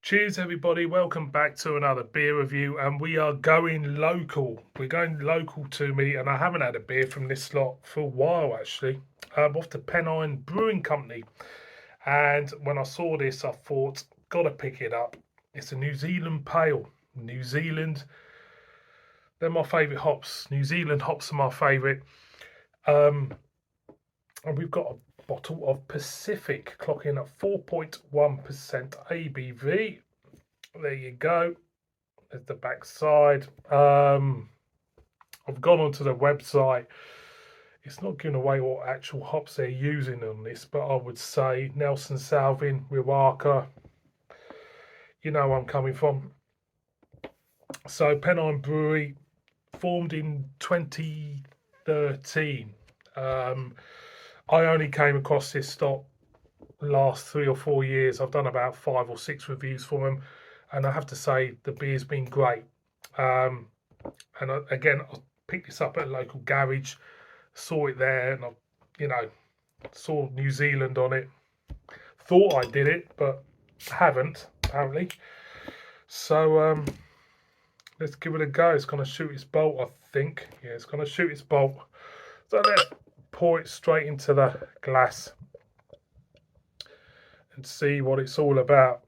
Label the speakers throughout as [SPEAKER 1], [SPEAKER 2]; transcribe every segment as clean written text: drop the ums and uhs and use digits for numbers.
[SPEAKER 1] Cheers everybody, welcome back to another beer review, and we are going local. We're going local to me, and I haven't had a beer from this slot for a while actually. Off the Pennine Brewing Company, and when I saw this I thought, gotta pick it up. It's a New Zealand Pale. New Zealand, they're my favourite hops. New Zealand hops are my favourite. And we've got a bottle of Pacific clocking at 4.1% ABV. There you go. There's the back side. I've gone onto the website. It's not giving away what actual hops they're using on this, but I would say Nelson Salvin, Riwaka. You know where I'm coming from. So Pennine Brewery, formed in 2013. I only came across this stock last 3 or 4 years. I've done about 5 or 6 reviews for them, and I have to say the beer's been great. And again, I picked this up at a local garage, saw it there, and I saw New Zealand on it. Thought I did it, but haven't apparently. So let's give it a go. It's going to shoot its bolt, I think. Yeah, it's going to shoot its bolt. So let's pour it straight into the glass and see what it's all about.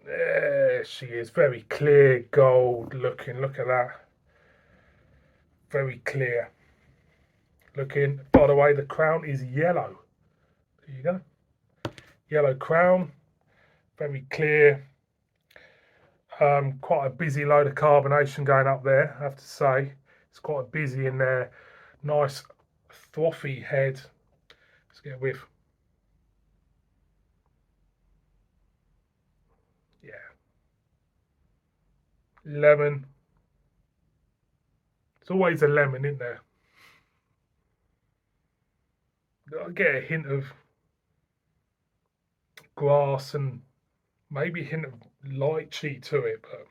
[SPEAKER 1] There she is, very clear gold looking. Look at that. Very clear looking. By the way, the crown is yellow. There you go. Yellow crown, very clear. Quite a busy load of carbonation going up there, I have to say. It's quite busy in there. Nice frothy head. Let's get a whiff. Yeah. Lemon. It's always a lemon, isn't there? I get a hint of grass and maybe a hint of lychee to it, but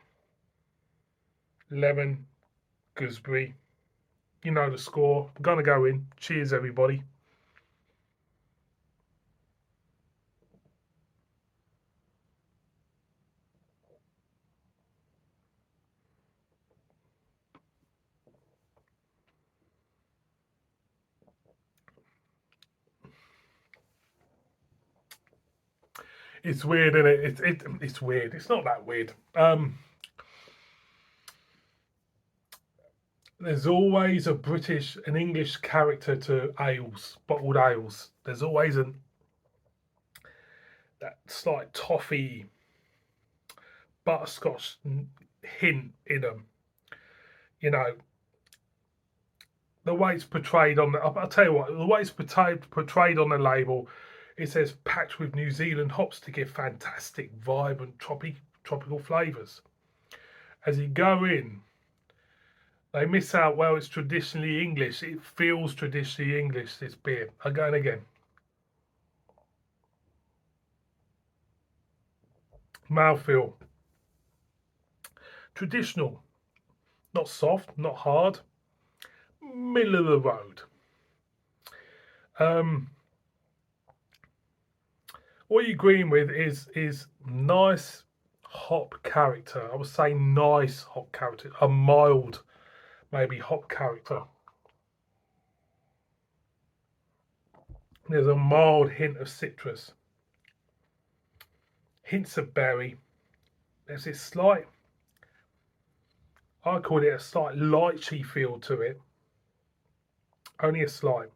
[SPEAKER 1] lemon, gooseberry. You know the score. I'm gonna go in. Cheers, everybody. It's weird, isn't it? It's weird. It's not that weird. There's always a British and English character to ales, bottled ales. There's always that slight toffee, butterscotch hint in them. You know, the way it's portrayed on the. I'll tell you what. The way it's portrayed on the label, it says packed with New Zealand hops to give fantastic, vibrant, tropical flavours. As you go in, they miss out. Well, it's traditionally English. It feels traditionally English. This beer. Again, again. Mouthfeel. Traditional. Not soft. Not hard. Middle of the road. What you're agreeing with is nice hop character. I would say nice hop character. A mild, maybe hop character. There's a mild hint of citrus. Hints of berry. There's this slight, I call it a slight lychee feel to it. Only a slight.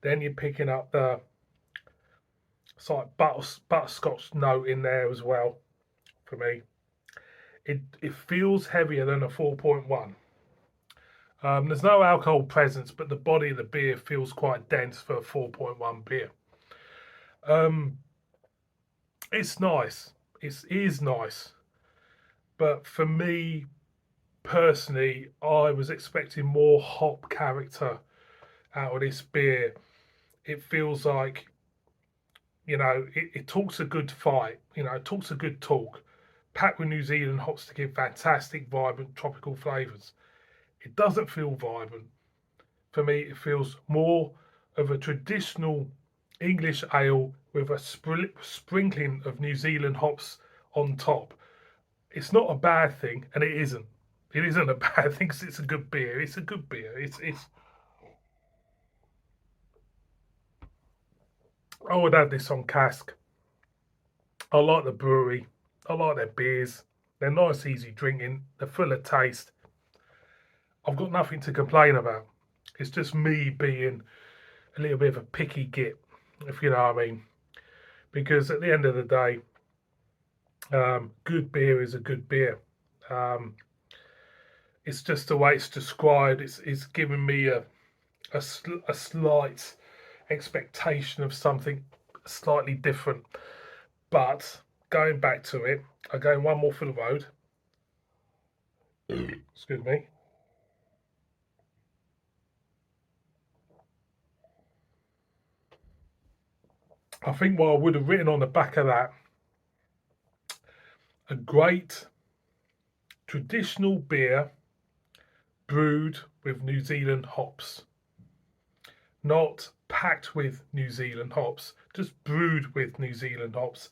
[SPEAKER 1] Then you're picking up the slight butterscotch note in there as well for me. It feels heavier than a 4.1. There's no alcohol presence, but the body of the beer feels quite dense for a 4.1 beer. It's nice. It is nice. But for me personally, I was expecting more hop character out of this beer. It feels like, it talks a good fight. It talks a good talk. Packed with New Zealand hops to give fantastic, vibrant tropical flavours. It doesn't feel vibrant. For me, it feels more of a traditional English ale with a sprinkling of New Zealand hops on top. It's not a bad thing, and it isn't. It isn't a bad thing because it's a good beer. It's a good beer. It's. I would have this on cask. I like the brewery. I like their beers. They're nice, easy drinking. They're full of taste. I've got nothing to complain about. It's just me being a little bit of a picky git, if you know what I mean. Because at the end of the day, good beer is a good beer. Um, it's just the way it's described. It's giving me a slight expectation of something slightly different. But going back to it, I'm going one more for the road. Excuse me. I think what I would have written on the back of that, a great traditional beer brewed with New Zealand hops. Not packed with New Zealand hops, just brewed with New Zealand hops.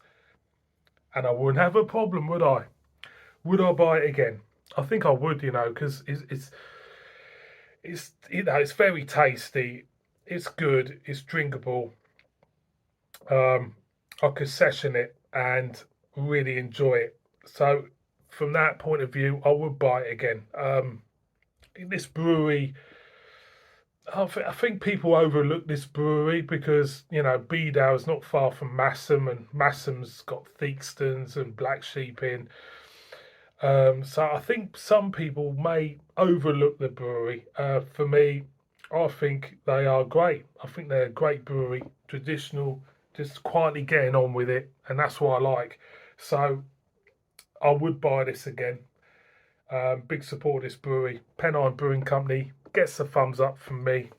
[SPEAKER 1] And I wouldn't have a problem, would I? Would I buy it again? I think I would, because it's very tasty. It's good. It's drinkable. I could session it and really enjoy it. So from that point of view, I would buy it again. In this brewery, I think people overlook this brewery because Bedale is not far from Massam, and Massam's got Theakston's and Black Sheep in. So I think some people may overlook the brewery. For me, I think they are great. I think they're a great brewery, traditional, just quietly getting on with it, and that's what I like. So I would buy this again. Big support of this brewery. Pennine Brewing Company gets a thumbs up from me.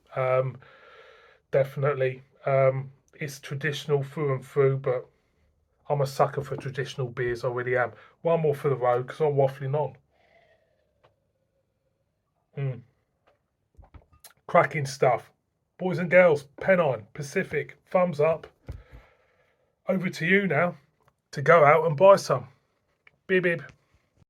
[SPEAKER 1] Definitely. It's traditional through and through, but I'm a sucker for traditional beers. I really am. One more for the road because I'm waffling on. Mm. Cracking stuff. Boys and girls, Pennine, Pacific, thumbs up. Over to you now to go out and buy some. Bib bib.